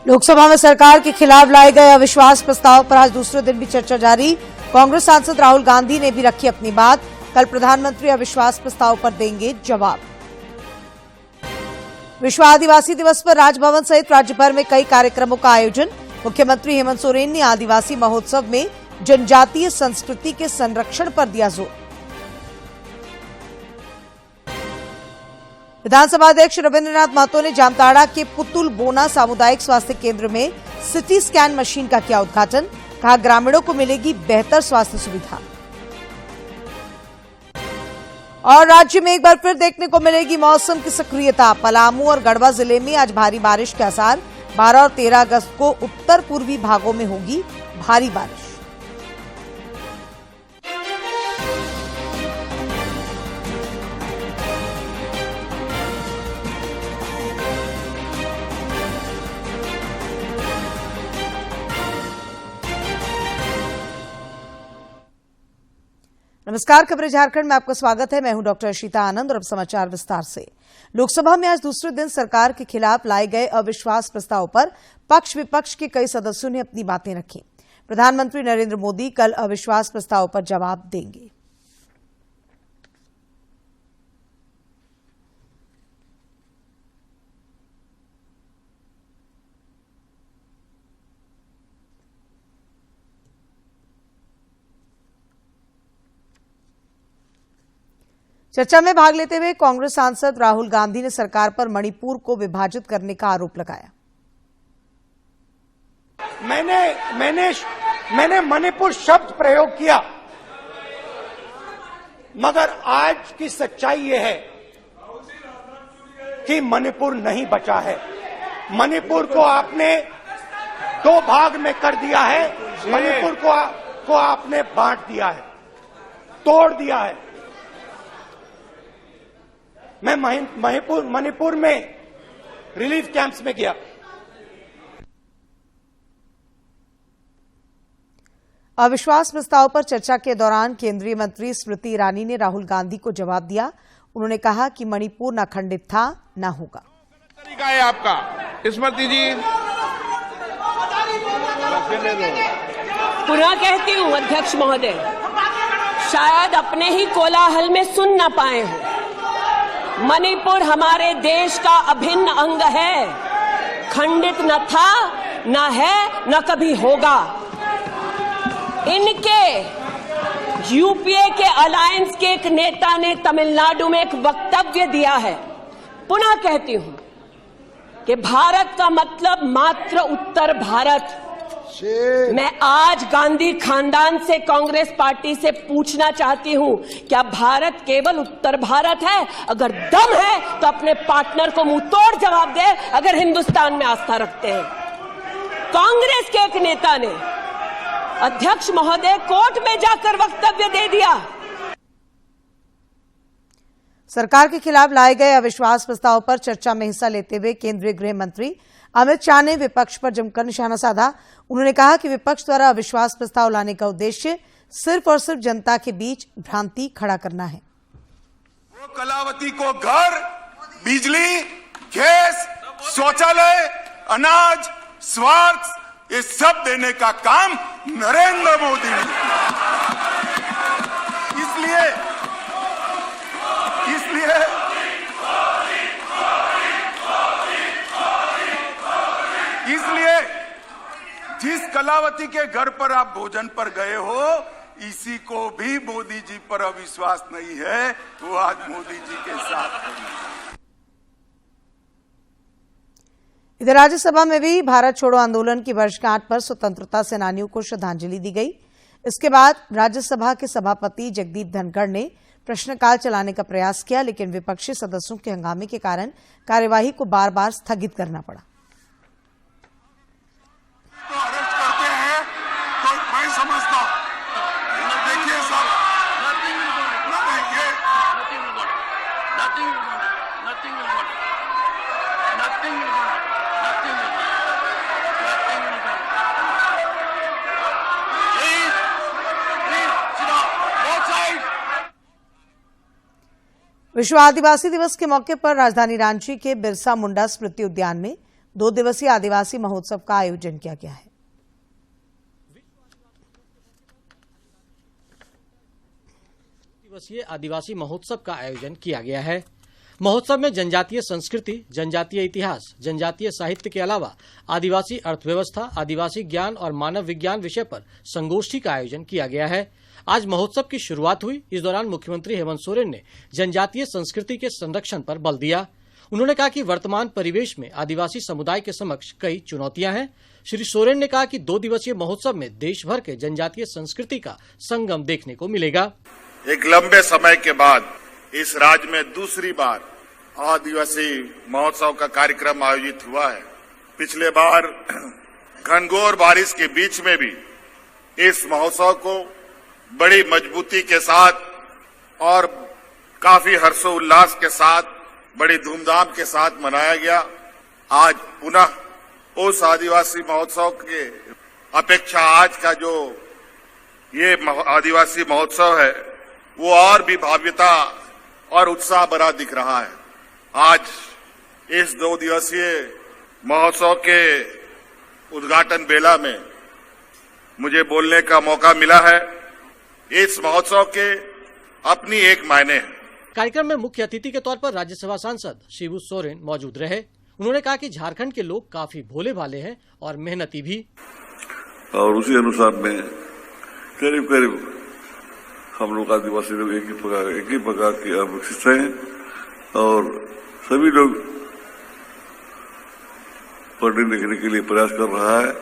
लोकसभा में सरकार के खिलाफ लाए गए अविश्वास प्रस्ताव पर आज दूसरे दिन भी चर्चा जारी। कांग्रेस सांसद राहुल गांधी ने भी रखी अपनी बात। कल प्रधानमंत्री अविश्वास प्रस्ताव पर देंगे जवाब। विश्व आदिवासी दिवस पर राजभवन सहित राज्य भर में कई कार्यक्रमों का आयोजन। मुख्यमंत्री हेमंत सोरेन ने आदिवासी महोत्सव में जनजातीय संस्कृति के संरक्षण पर दिया जोर। विधानसभा अध्यक्ष रविंद्रनाथ महतो ने जामताड़ा के पुतुल बोना सामुदायिक स्वास्थ्य केंद्र में सिटी स्कैन मशीन का किया उद्घाटन। कहा, ग्रामीणों को मिलेगी बेहतर स्वास्थ्य सुविधा। और राज्य में एक बार फिर देखने को मिलेगी मौसम की सक्रियता। पलामू और गढ़वा जिले में आज भारी बारिश के आसार। 12 और 13 अगस्त को उत्तर पूर्वी भागों में होगी भारी बारिश। नमस्कार, खबरें झारखंड में आपका स्वागत है। मैं हूं डॉक्टर अशिता आनंद और अब समाचार विस्तार से। लोकसभा में आज दूसरे दिन सरकार के खिलाफ लाए गए अविश्वास प्रस्ताव पर पक्ष विपक्ष के कई सदस्यों ने अपनी बातें रखी। प्रधानमंत्री नरेंद्र मोदी कल अविश्वास प्रस्ताव पर जवाब देंगे। चर्चा में भाग लेते हुए कांग्रेस सांसद राहुल गांधी ने सरकार पर मणिपुर को विभाजित करने का आरोप लगाया। मैंने मणिपुर शब्द प्रयोग किया, मगर आज की सच्चाई यह है कि मणिपुर नहीं बचा है। मणिपुर को आपने 2 भाग में कर दिया है। मणिपुर को आपने बांट दिया है, तोड़ दिया है। मैं मणिपुर में रिलीफ कैंप्स में गया। अविश्वास प्रस्ताव पर चर्चा के दौरान केंद्रीय मंत्री स्मृति ईरानी ने राहुल गांधी को जवाब दिया। उन्होंने कहा कि मणिपुर न खंडित था न होगा। तरीका है आपका स्मृति जी। पुनः कहती हूं अध्यक्ष महोदय, शायद अपने ही कोलाहल में सुन न पाए हो। मणिपुर हमारे देश का अभिन्न अंग है, खंडित न था, न है, न कभी होगा। इनके यूपीए के अलायंस के एक नेता ने तमिलनाडु में एक वक्तव्य दिया है। पुनः कहती हूं कि भारत का मतलब मात्र उत्तर भारत। मैं आज गांधी खानदान से, कांग्रेस पार्टी से पूछना चाहती हूं, क्या भारत केवल उत्तर भारत है? अगर दम है तो अपने पार्टनर को मुंह तोड़ जवाब दे, अगर हिंदुस्तान में आस्था रखते हैं। कांग्रेस के एक नेता ने अध्यक्ष महोदय कोर्ट में जाकर वक्तव्य दे दिया। सरकार के खिलाफ लाए गए अविश्वास प्रस्ताव पर चर्चा में हिस्सा लेते हुए केंद्रीय गृह मंत्री अमित शाह ने विपक्ष पर जमकर निशाना साधा। उन्होंने कहा कि विपक्ष द्वारा अविश्वास प्रस्ताव लाने का उद्देश्य सिर्फ और सिर्फ जनता के बीच भ्रांति खड़ा करना है। वो कलावती को घर, बिजली, गैस, शौचालय, अनाज, स्वास्थ्य, ये सब देने का काम नरेंद्र मोदी ने। इसलिए जिस कलावती के घर पर आप भोजन पर गए हो, इसी को भी मोदी जी पर अविश्वास नहीं है, वो आज मोदी जी के साथ। इधर राज्यसभा में भी भारत छोड़ो आंदोलन की वर्षगांठ पर स्वतंत्रता सेनानियों को श्रद्धांजलि दी गई। इसके बाद राज्यसभा के सभापति जगदीप धनखड़ ने प्रश्नकाल चलाने का प्रयास किया, लेकिन विपक्षी सदस्यों के हंगामे के कारण कार्यवाही को बार बार स्थगित करना पड़ा। अरेस्ट करते हैं तो मैं समझता, देखिए सर, विश्व आदिवासी दिवस के मौके पर राजधानी रांची के बिरसा मुंडा स्मृति उद्यान में 2 दिवसीय आदिवासी महोत्सव का आयोजन किया गया है। दिवसीय आदिवासी महोत्सव का आयोजन किया गया है। महोत्सव में जनजातीय संस्कृति, जनजातीय इतिहास, जनजातीय साहित्य के अलावा आदिवासी अर्थव्यवस्था, आदिवासी ज्ञान और मानव विज्ञान विषय पर संगोष्ठी का आयोजन किया गया है। आज महोत्सव की शुरुआत हुई। इस दौरान मुख्यमंत्री हेमंत सोरेन ने जनजातीय संस्कृति के संरक्षण पर बल दिया। उन्होंने कहा कि वर्तमान परिवेश में आदिवासी समुदाय के समक्ष कई चुनौतियां हैं। श्री सोरेन ने कहा कि 2 दिवसीय महोत्सव में देश भर के जनजातीय संस्कृति का संगम देखने को मिलेगा। एक लंबे समय के बाद इस राज्य में दूसरी बार आदिवासी महोत्सव का कार्यक्रम आयोजित हुआ है। पिछले बार घनघोर बारिश के बीच में भी इस महोत्सव को बड़ी मजबूती के साथ और काफी हर्षोल्लास के साथ, बड़ी धूमधाम के साथ मनाया गया। आज पुनः उस आदिवासी महोत्सव के अपेक्षा आज का जो ये आदिवासी महोत्सव है वो और भी भव्यता और उत्साह भरा दिख रहा है। आज इस 2 दिवसीय महोत्सव के उद्घाटन बेला में मुझे बोलने का मौका मिला है। इस महोत्सव के अपनी एक मायने है। कार्यक्रम में मुख्य अतिथि के तौर पर राज्यसभा सांसद शिबू सोरेन मौजूद रहे। उन्होंने कहा कि झारखंड के लोग काफी भोले भाले हैं और मेहनती भी, और उसी अनुसार में करीब करीब हम लोग आदिवासी लोग एक ही प्रकार के अविकसित हैं और सभी लोग पढ़ने लिखने के लिए प्रयास कर रहा है।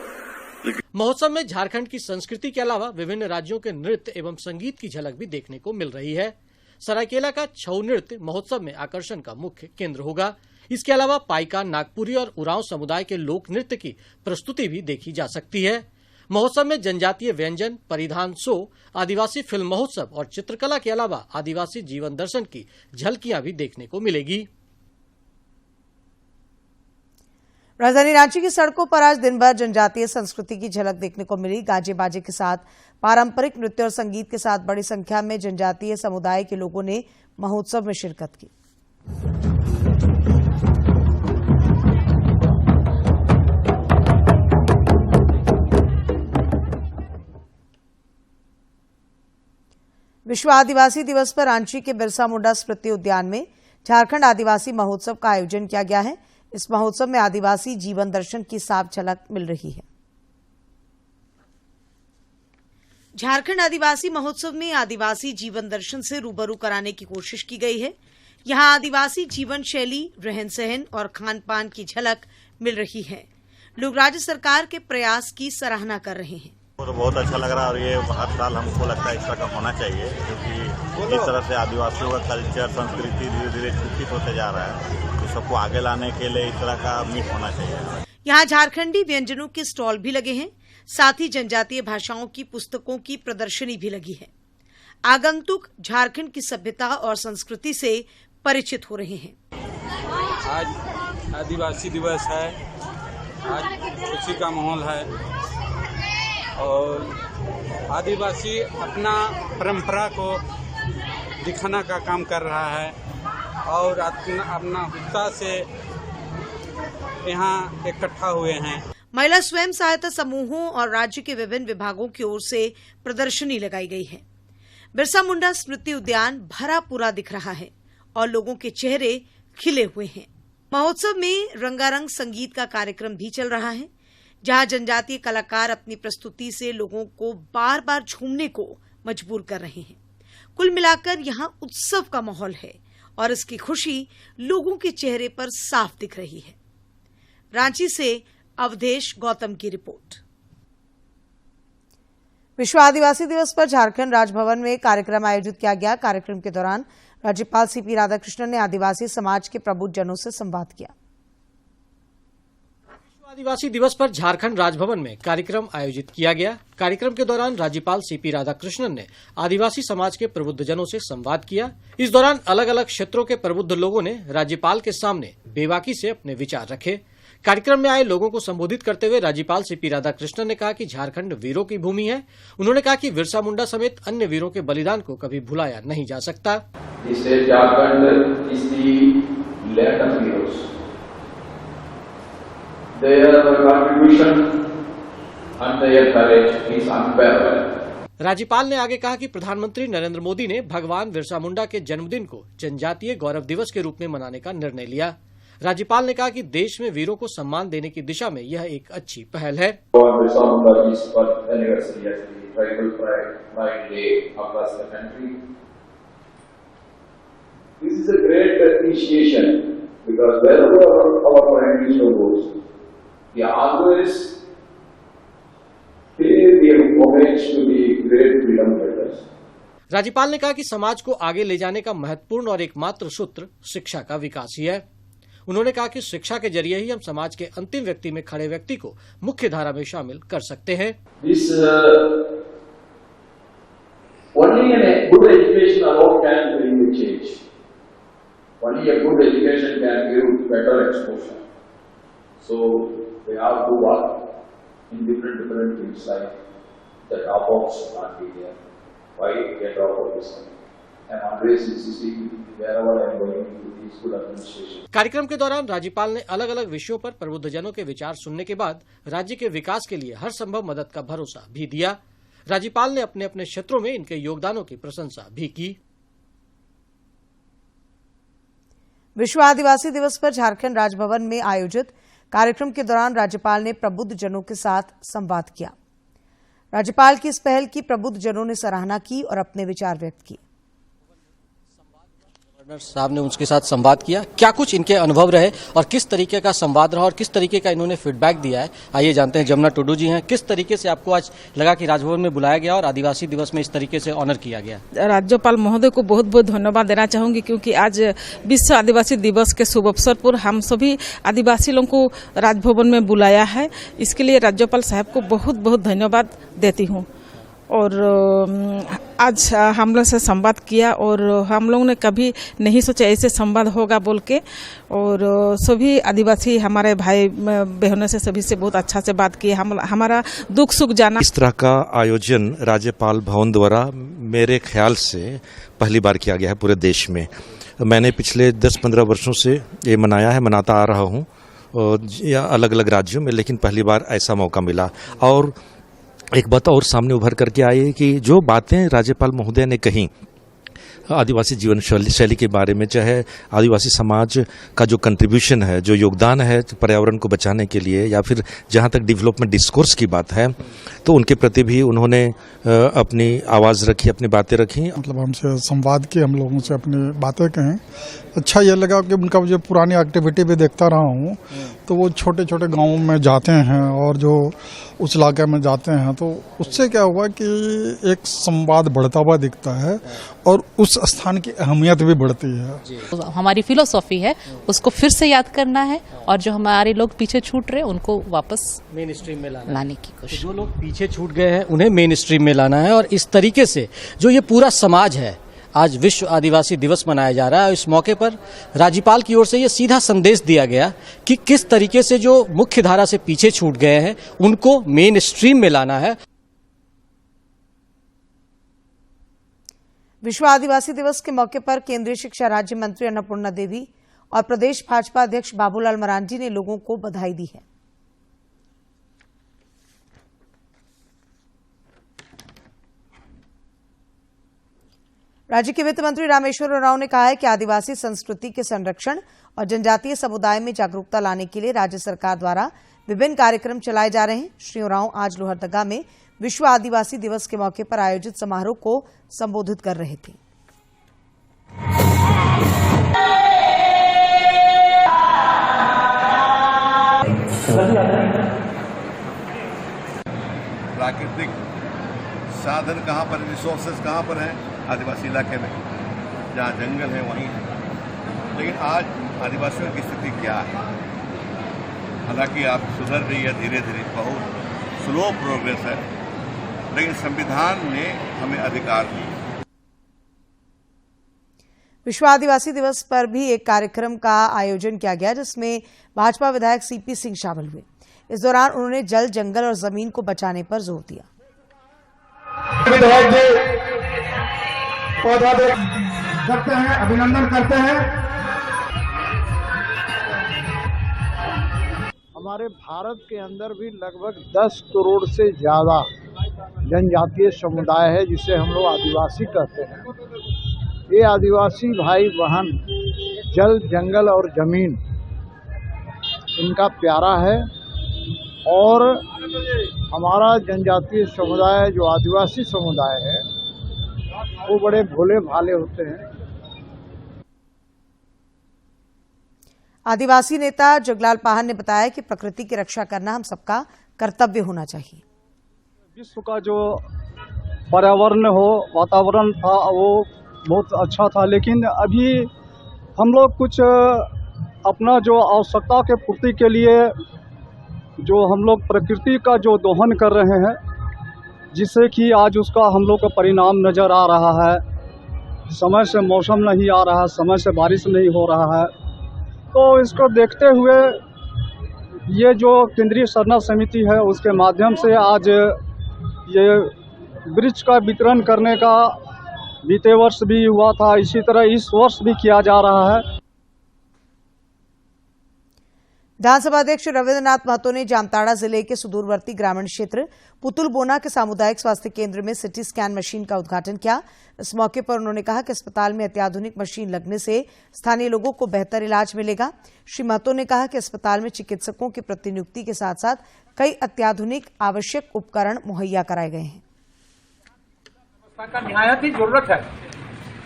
लेकिन महोत्सव में झारखंड की संस्कृति के अलावा विभिन्न राज्यों के नृत्य एवं संगीत की झलक भी देखने को मिल रही है। सरायकेला का छऊ नृत्य महोत्सव में आकर्षण का मुख्य केंद्र होगा। इसके अलावा पाइका, नागपुरी और उरांव समुदाय के लोक नृत्य की प्रस्तुति भी देखी जा सकती है। महोत्सव में जनजातीय व्यंजन, परिधान शो, आदिवासी फिल्म महोत्सव और चित्रकला के अलावा आदिवासी जीवन दर्शन की झलकियां भी देखने को मिलेगी। राजधानी रांची की सड़कों पर आज दिन भर जनजातीय संस्कृति की झलक देखने को मिली। गाजे बाजे के साथ पारंपरिक नृत्य और संगीत के साथ बड़ी संख्या में जनजातीय समुदाय के लोगों ने महोत्सव में शिरकत की। विश्व आदिवासी दिवस पर रांची के बिरसा मुंडा स्मृति उद्यान में झारखंड आदिवासी महोत्सव का आयोजन किया गया है। इस महोत्सव में आदिवासी जीवन दर्शन की साफ झलक मिल रही है। झारखंड आदिवासी महोत्सव में आदिवासी जीवन दर्शन से रूबरू कराने की कोशिश की गई है। यहां आदिवासी जीवन शैली, रहन सहन और खान पान की झलक मिल रही है। लोग राज्य सरकार के प्रयास की सराहना कर रहे हैं। तो बहुत अच्छा लग रहा है और ये हर साल हमको लगता है इस तरह का होना चाहिए, क्योंकि जिस तरह से आदिवासियों का कल्चर, संस्कृति धीरे धीरे विकसित होते जा रहा है, तो सबको आगे लाने के लिए इस तरह का मीट होना चाहिए। यहाँ झारखंडी व्यंजनों के स्टॉल भी लगे हैं, साथ ही जनजातीय भाषाओं की पुस्तकों की प्रदर्शनी भी लगी है। आगंतुक झारखंड की सभ्यता और संस्कृति से परिचित हो रहे हैं। आज आदिवासी दिवस है, आज खुशी का माहौल है और आदिवासी अपना परंपरा को दिखाने का काम कर रहा है और अपना उत्साह से यहाँ इकट्ठा हुए हैं। महिला स्वयं सहायता समूहों और राज्य के विभिन्न विभागों की ओर से प्रदर्शनी लगाई गई है। बिरसा मुंडा स्मृति उद्यान भरा पूरा दिख रहा है और लोगों के चेहरे खिले हुए हैं। महोत्सव में रंगारंग संगीत का कार्यक्रम भी चल रहा है, जहां जनजातीय कलाकार अपनी प्रस्तुति से लोगों को बार बार झूमने को मजबूर कर रहे हैं। कुल मिलाकर यहां उत्सव का माहौल है और इसकी खुशी लोगों के चेहरे पर साफ दिख रही है। रांची से अवधेश गौतम की रिपोर्ट। विश्व आदिवासी दिवस पर झारखंड राजभवन में कार्यक्रम आयोजित किया गया। कार्यक्रम के दौरान राज्यपाल सीपी राधाकृष्णन ने आदिवासी समाज के प्रबुद्धजनों से संवाद किया। विश्व आदिवासी दिवस पर झारखंड राजभवन में कार्यक्रम आयोजित किया गया। कार्यक्रम के दौरान राज्यपाल सीपी राधाकृष्णन ने आदिवासी समाज के प्रबुद्धजनों से संवाद किया। इस दौरान अलग अलग क्षेत्रों के प्रबुद्ध लोगों ने राज्यपाल के सामने बेबाकी से अपने विचार रखे। कार्यक्रम में आए लोगों को संबोधित करते हुए राज्यपाल सीपी राधाकृष्णन ने कहा कि झारखंड वीरों की भूमि है। उन्होंने कहा कि बिरसा मुंडा समेत अन्य वीरों के बलिदान को कभी भुलाया नहीं जा सकता। their contribution and their courage is unparalleled. राज्यपाल ने आगे कहा कि प्रधानमंत्री नरेंद्र मोदी ने भगवान बिरसा मुंडा के जन्मदिन को जनजातीय गौरव दिवस के रूप में मनाने का निर्णय लिया। राज्यपाल ने कहा कि देश में वीरों को सम्मान देने की दिशा में यह एक अच्छी पहल है। This is a great appreciation because wherever our Prime Minister goes, he always pays the homage to the great freedom fighters. राज्यपाल ने कहा कि समाज को आगे ले जाने का महत्वपूर्ण और एकमात्र सूत्र शिक्षा का विकास ही है। उन्होंने कहा कि शिक्षा के जरिए ही हम समाज के अंतिम व्यक्ति में खड़े व्यक्ति को मुख्य धारा में शामिल कर सकते हैं। Only a good education alone can bring the change. Only a good education can give better exposure. So they have to work in different things like the dropouts should not be there. Why get dropout is coming? I am always insisting wherever I am going to the school administration. कार्यक्रम के दौरान राज्यपाल ने अलग अलग विषयों पर प्रबुद्धजनों के विचार सुनने के बाद राज्य के विकास के लिए हर संभव मदद का भरोसा भी दिया। राज्यपाल ने अपने अपने क्षेत्रों में इनके योगदानों की प्रशंसा भी की। विश्व आदिवासी दिवस पर झारखंड राजभवन में आयोजित कार्यक्रम के दौरान राज्यपाल ने प्रबुद्ध जनों के साथ संवाद किया। राज्यपाल की इस पहल की प्रबुद्ध जनों ने सराहना की और अपने विचार व्यक्त किए। गवर्नर साहब ने उनके साथ संवाद किया, क्या कुछ इनके अनुभव रहे और किस तरीके का संवाद रहा और किस तरीके का इन्होंने फीडबैक दिया है, आइए जानते हैं। जमुना टुडू जी हैं, किस तरीके से आपको आज लगा कि राजभवन में बुलाया गया और आदिवासी दिवस में इस तरीके से ऑनर किया गया? राज्यपाल महोदय को बहुत बहुत धन्यवाद देना चाहूंगी क्योंकि आज विश्व आदिवासी दिवस के शुभ अवसर पर हम सभी आदिवासी लोगों को राजभवन में बुलाया है। इसके लिए राज्यपाल साहब को बहुत बहुत धन्यवाद देती हूँ। और आज हम लोग से संवाद किया और हम लोगों ने कभी नहीं सोचा ऐसे संवाद होगा बोल के, और सभी आदिवासी हमारे भाई बहनों से सभी से बहुत अच्छा से बात की। हमारा दुख सुख जाना। इस तरह का आयोजन राज्यपाल भवन द्वारा मेरे ख्याल से पहली बार किया गया है पूरे देश में। मैंने पिछले 10-15 वर्षों से ये मनाता आ रहा हूँ अलग अलग राज्यों में, लेकिन पहली बार ऐसा मौका मिला। और एक बात और सामने उभर करके आई है कि जो बातें राज्यपाल महोदय ने कही आदिवासी जीवन शैली के बारे में, चाहे आदिवासी समाज का जो कंट्रीब्यूशन है, जो योगदान है पर्यावरण को बचाने के लिए, या फिर जहाँ तक डेवलपमेंट डिस्कोर्स की बात है, तो उनके प्रति भी उन्होंने अपनी आवाज़ रखी, अपनी बातें रखी। मतलब हमसे संवाद किए, हम लोगों से अपनी बातें कहें। अच्छा ये लगा कि उनका जो पुरानी एक्टिविटी भी देखता रहा हूँ, तो वो छोटे छोटे गाँवों में जाते हैं और जो उस इलाके में जाते हैं, तो उससे क्या हुआ कि एक संवाद बढ़ता हुआ दिखता है और उस स्थान की अहमियत भी बढ़ती है। हमारी फिलोसॉफी है उसको फिर से याद करना है और जो हमारे लोग पीछे छूट रहे हैं उनको वापस मेन स्ट्रीम में लाने की कोशिश। जो लोग पीछे छूट गए हैं उन्हें मेन स्ट्रीम में लाना है। और इस तरीके से जो ये पूरा समाज है, आज विश्व आदिवासी दिवस मनाया जा रहा है। इस मौके पर राज्यपाल की ओर से ये सीधा संदेश दिया गया कि किस तरीके से जो मुख्य धारा से पीछे छूट गए हैं उनको मेन स्ट्रीम में लाना है। विश्व आदिवासी दिवस के मौके पर केंद्रीय शिक्षा राज्य मंत्री अन्नपूर्णा देवी और प्रदेश भाजपा अध्यक्ष बाबूलाल मरांडी ने लोगों को बधाई दी है। राज्य के वित्त मंत्री रामेश्वर उरांव ने कहा है कि आदिवासी संस्कृति के संरक्षण और जनजातीय समुदाय में जागरूकता लाने के लिए राज्य सरकार द्वारा विभिन्न कार्यक्रम चलाए जा रहे हैं। श्री उरांव आज लोहरदगा में विश्व आदिवासी दिवस के मौके पर आयोजित समारोह को संबोधित कर रहे थे। प्राकृतिक साधन कहाँ पर, रिसोर्सेज कहाँ पर हैं? आदिवासी इलाके में, जहाँ जंगल है वहीं है। लेकिन आज आदिवासियों की स्थिति क्या है? हालांकि आप सुधर रही है धीरे धीरे, बहुत स्लो प्रोग्रेस है, लेकिन संविधान ने हमें अधिकार दिए। विश्व आदिवासी दिवस पर भी एक कार्यक्रम का आयोजन किया गया जिसमें भाजपा विधायक सीपी सिंह शामिल हुए। इस दौरान उन्होंने जल, जंगल और जमीन को बचाने पर जोर दिया। विधायक जी पौधा करते हैं, अभिनंदन करते हैं। हमारे भारत के अंदर भी लगभग 10 करोड़ से ज़्यादा जनजातीय समुदाय है, जिसे हम लोग आदिवासी कहते हैं। ये आदिवासी भाई बहन जल, जंगल और ज़मीन इनका प्यारा है और हमारा जनजातीय समुदाय जो आदिवासी समुदाय है वो बड़े भोले भाले होते हैं। आदिवासी नेता जगलाल पाहन ने बताया कि प्रकृति की रक्षा करना हम सबका कर्तव्य होना चाहिए। विश्व का जो पर्यावरण वातावरण था वो बहुत अच्छा था, लेकिन अभी हम लोग कुछ अपना जो आवश्यकता के पूर्ति के लिए जो हम लोग प्रकृति का जो दोहन कर रहे हैं, जिससे कि आज उसका हम लोग का परिणाम नज़र आ रहा है। समय से मौसम नहीं आ रहा है, समय से बारिश नहीं हो रहा है। तो इसको देखते हुए ये जो केंद्रीय सरना समिति है उसके माध्यम से आज ये वृक्ष का वितरण करने का बीते वर्ष भी हुआ था, इसी तरह इस वर्ष भी किया जा रहा है। विधानसभा अध्यक्ष रविंद्रनाथ महतो ने जामताड़ा जिले के सुदूरवर्ती ग्रामीण क्षेत्र पुतुलबोना के सामुदायिक स्वास्थ्य केंद्र में सिटी स्कैन मशीन का उद्घाटन किया। इस मौके पर उन्होंने कहा कि अस्पताल में अत्याधुनिक मशीन लगने से स्थानीय लोगों को बेहतर इलाज मिलेगा। श्री महतो ने कहा कि अस्पताल में चिकित्सकों की प्रतिनियुक्ति के साथ साथ कई अत्याधुनिक आवश्यक उपकरण मुहैया कराए गए हैं। का निहायत ही जरूरत है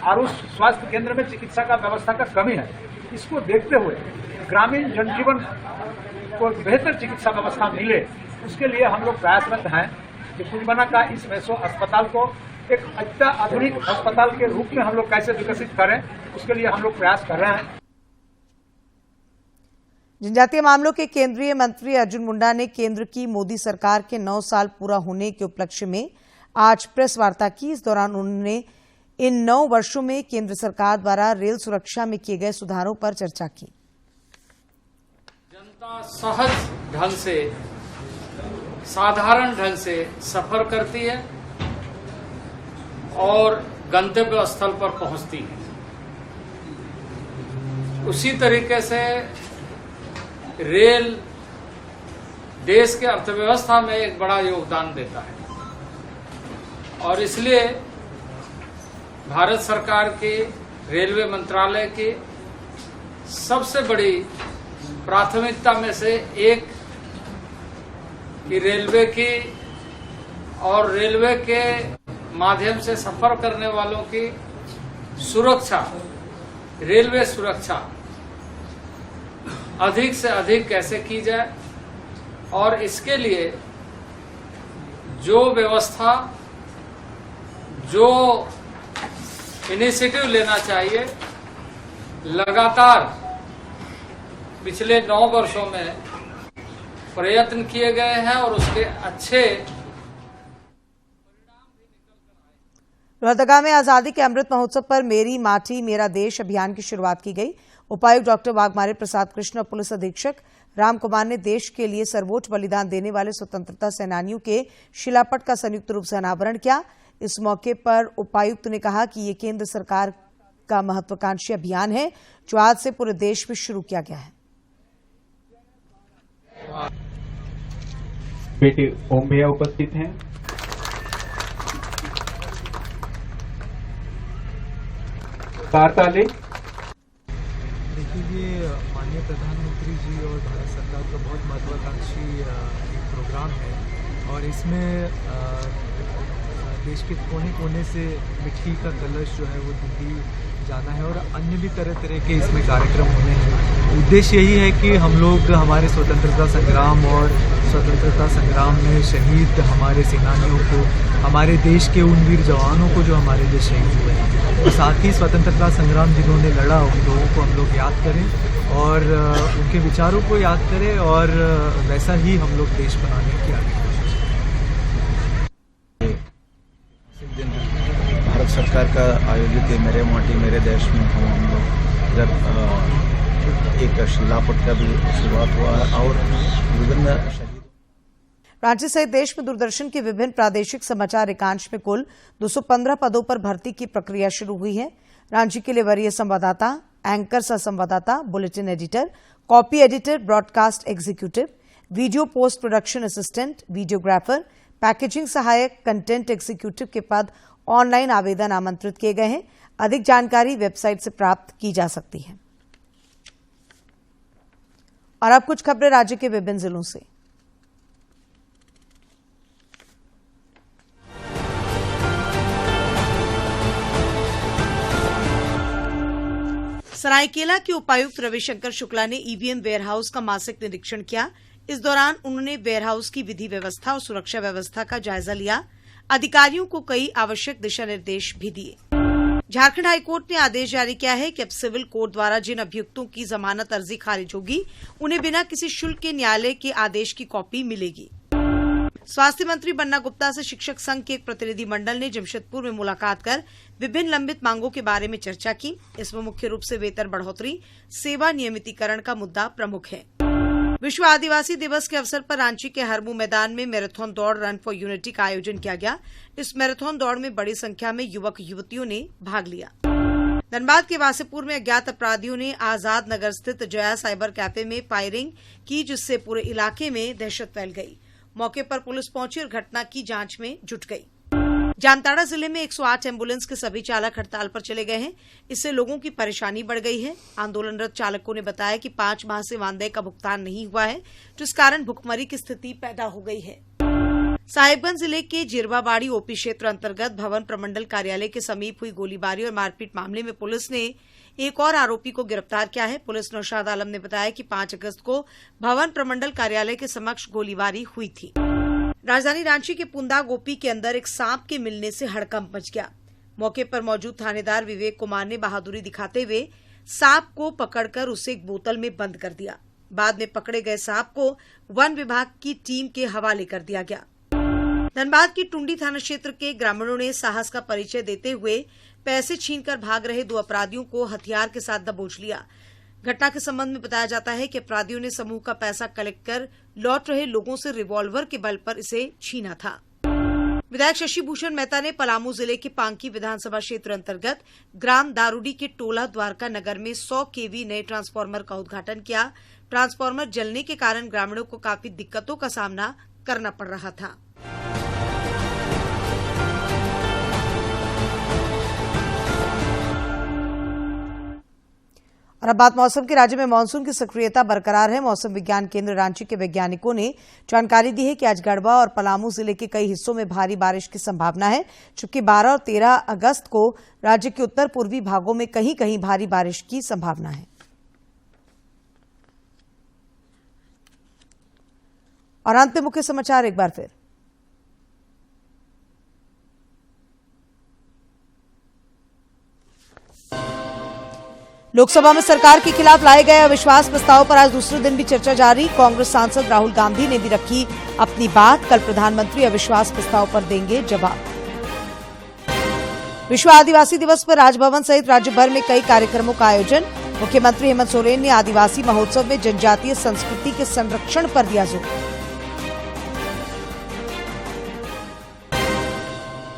और उस स्वास्थ्य केंद्र में चिकित्सा का व्यवस्था का कमी है। इसको देखते हुए ग्रामीण जनजीवन को बेहतर चिकित्सा व्यवस्था मिले, उसके लिए हम लोग प्रयासरत हैं कि पुतुलबोना का इस वैसो अस्पताल को एक अत्याधुनिक अस्पताल के रूप में हम लोग कैसे विकसित करें, उसके लिए हम लोग प्रयास कर रहे हैं। जनजातीय मामलों के केंद्रीय मंत्री अर्जुन मुंडा ने केंद्र की मोदी सरकार के 9 साल पूरा होने के उपलक्ष्य में आज प्रेस वार्ता की। इस दौरान उन्होंने इन 9 वर्षों में केंद्र सरकार द्वारा रेल सुरक्षा में किए गए सुधारों पर चर्चा की। जनता सहज ढंग से, साधारण ढंग से सफर करती है और गंतव्य स्थल पर पहुंचती है। उसी तरीके से रेल देश के अर्थव्यवस्था में एक बड़ा योगदान देता है और इसलिए भारत सरकार की रेलवे मंत्रालय की सबसे बड़ी प्राथमिकता में से एक कि रेलवे की और रेलवे के माध्यम से सफर करने वालों की सुरक्षा, रेलवे सुरक्षा अधिक से अधिक कैसे की जाए और इसके लिए जो व्यवस्था, जो इनिशिएटिव लेना चाहिए, लगातार पिछले 9 वर्षों में प्रयत्न किए गए हैं और उसके अच्छे लोहरदगा में आजादी के अमृत महोत्सव पर मेरी माटी मेरा देश अभियान की शुरुआत की गई। उपायुक्त डॉक्टर वाघमारे प्रसाद कृष्ण और पुलिस अधीक्षक राम कुमार ने देश के लिए सर्वोच्च बलिदान देने वाले स्वतंत्रता सेनानियों के शिलापट का संयुक्त रूप से अनावरण किया। इस मौके पर उपायुक्त ने कहा कि ये केंद्र सरकार का महत्वाकांक्षी अभियान है जो आज से पूरे देश में शुरू किया गया है। बेटे ओम भैया उपस्थित हैं। ताले देखिए, ये माननीय प्रधानमंत्री जी और भारत सरकार का बहुत महत्वाकांक्षी प्रोग्राम है और इसमें देश के कोने कोने से मिट्टी का कलश जो है वो दिल्ली जाना है और अन्य भी तरह तरह के इसमें कार्यक्रम होने हैं। उद्देश्य यही है कि हम लोग हमारे स्वतंत्रता संग्राम और स्वतंत्रता संग्राम में शहीद हमारे सेनानियों को, हमारे देश के उन वीर जवानों को जो हमारे लिए शहीद हुए हैं, और साथ ही स्वतंत्रता संग्राम जिन्होंने लड़ा उन लोगों को हम लोग याद करें और उनके विचारों को याद करें और वैसा ही हम लोग देश बनाने की आगे कोशिश करें। भारत सरकार का आयोजित मेरे माटी मेरे देश में हम लोग जब एक शिलापट का भी शुरुआत हुआ है और विभिन्न रांची सहित देश में दूरदर्शन के विभिन्न प्रादेशिक समाचार एकांश में कुल 215 पदों पर भर्ती की प्रक्रिया शुरू हुई है। रांची के लिए वरीय संवाददाता, एंकर सह संवाददाता, bulletin editor, copy editor, broadcast executive, video post production assistant, videographer, packaging सहायक, कंटेंट एग्जीक्यूटिव के पद ऑनलाइन आवेदन आमंत्रित किए गए हैं। अधिक जानकारी वेबसाइट से प्राप्त की जा सकती है। और अब कुछ खबरें राज्य के विभिन्न जिलों से। सरायकेला के उपायुक्त रविशंकर शुक्ला ने ईवीएम वेयरहाउस का मासिक निरीक्षण किया। इस दौरान उन्होंने वेयरहाउस की विधि व्यवस्था और सुरक्षा व्यवस्था का जायजा लिया। अधिकारियों को कई आवश्यक दिशा निर्देश भी दिए। झारखंड हाईकोर्ट ने आदेश जारी किया है कि अब सिविल कोर्ट द्वारा जिन अभियुक्तों की जमानत अर्जी खारिज होगी, उन्हें बिना किसी शुल्क के न्यायालय के आदेश की कॉपी मिलेगी। स्वास्थ्य मंत्री बन्ना गुप्ता से शिक्षक संघ के एक प्रतिनिधि मंडल ने जमशेदपुर में मुलाकात कर विभिन्न लंबित मांगों के बारे में चर्चा की। इसमें मुख्य रूप से वेतन बढ़ोतरी, सेवा नियमितीकरण का मुद्दा प्रमुख है। विश्व आदिवासी दिवस के अवसर पर रांची के हरमू मैदान में मैराथन दौड़ रन फॉर यूनिटी का आयोजन किया गया। इस मैराथन दौड़ में बड़ी संख्या में युवक युवतियों ने भाग लिया। धनबाद के वासेपुर में अज्ञात अपराधियों ने आजाद नगर स्थित जया साइबर कैफे में फायरिंग की, जिससे पूरे इलाके में दहशत फैल गई। मौके पर पुलिस पहुंची और घटना की जांच में जुट गई। जामताड़ा जिले में 108 एम्बुलेंस के सभी चालक हड़ताल पर चले गए हैं। इससे लोगों की परेशानी बढ़ गई है। आंदोलनरत चालकों ने बताया कि 5 माह से मानदेय का भुगतान नहीं हुआ है, जिस कारण भुखमरी की स्थिति पैदा हो गई है। साहिबगंज जिले के जिरवाबाड़ी ओपी क्षेत्र अंतर्गत भवन प्रमंडल कार्यालय के समीप हुई गोलीबारी और मारपीट मामले में पुलिस ने एक और आरोपी को गिरफ्तार किया है। पुलिस नौशाद आलम ने बताया कि 5 अगस्त को भवन प्रमंडल कार्यालय के समक्ष गोलीबारी हुई थी। राजधानी रांची के पुंदा गोपी के अंदर एक सांप के मिलने से हड़कंप मच गया। मौके पर मौजूद थानेदार विवेक कुमार ने बहादुरी दिखाते हुए सांप को पकड़कर उसे एक बोतल में बंद कर दिया। बाद में पकड़े गए सांप को वन विभाग की टीम के हवाले कर दिया गया। धनबाद की टुंडी थाना क्षेत्र के ग्रामीणों ने साहस का परिचय देते हुए पैसे छीनकर भाग रहे 2 अपराधियों को हथियार के साथ दबोच लिया। घटना के संबंध में बताया जाता है कि अपराधियों ने समूह का पैसा कलेक्ट कर लौट रहे लोगों से रिवॉल्वर के बल पर इसे छीना था। विधायक शशि भूषण मेहता ने पलामू जिले के पांकी विधानसभा क्षेत्र अंतर्गत ग्राम दारूडी के टोला द्वारका नगर में 100 केवी नए ट्रांसफार्मर का उद्घाटन किया। ट्रांसफार्मर जलने के कारण ग्रामीणों को काफी दिक्कतों का सामना करना पड़ रहा था। और अब बात मौसम की। राज्य में मानसून की सक्रियता बरकरार है। मौसम विज्ञान केंद्र रांची के वैज्ञानिकों ने जानकारी दी है कि आज गढ़वा और पलामू जिले के कई हिस्सों में भारी बारिश की संभावना है, जबकि 12 और 13 अगस्त को राज्य के उत्तर पूर्वी भागों में कहीं कहीं भारी बारिश की संभावना है। और अंत में मुख्य समाचार एक बार फिर। लोकसभा में सरकार के खिलाफ लाए गए अविश्वास प्रस्ताव पर आज दूसरे दिन भी चर्चा जारी। कांग्रेस सांसद राहुल गांधी ने भी रखी अपनी बात। कल प्रधानमंत्री अविश्वास प्रस्ताव पर देंगे जवाब। विश्व आदिवासी दिवस पर राजभवन सहित राज्य भर में कई कार्यक्रमों का आयोजन। मुख्यमंत्री हेमंत सोरेन ने आदिवासी महोत्सव में जनजातीय संस्कृति के संरक्षण पर दिया जोर।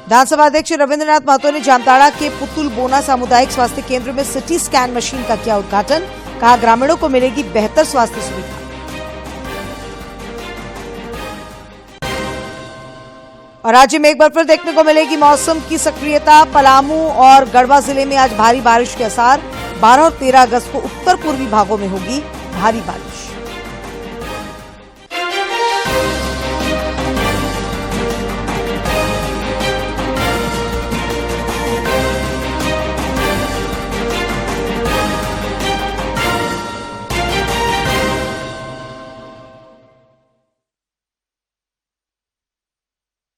विधानसभा अध्यक्ष रविंद्रनाथ महतो ने जामताड़ा के पुतुल बोना सामुदायिक स्वास्थ्य केंद्र में सिटी स्कैन मशीन का किया उद्घाटन। कहा, ग्रामीणों को मिलेगी बेहतर स्वास्थ्य सुविधा। और राज्य में एक बार फिर देखने को मिलेगी मौसम की सक्रियता। पलामू और गढ़वा जिले में आज भारी बारिश के आसार। 12 और 13 अगस्त को उत्तर पूर्वी भागों में होगी भारी बारिश।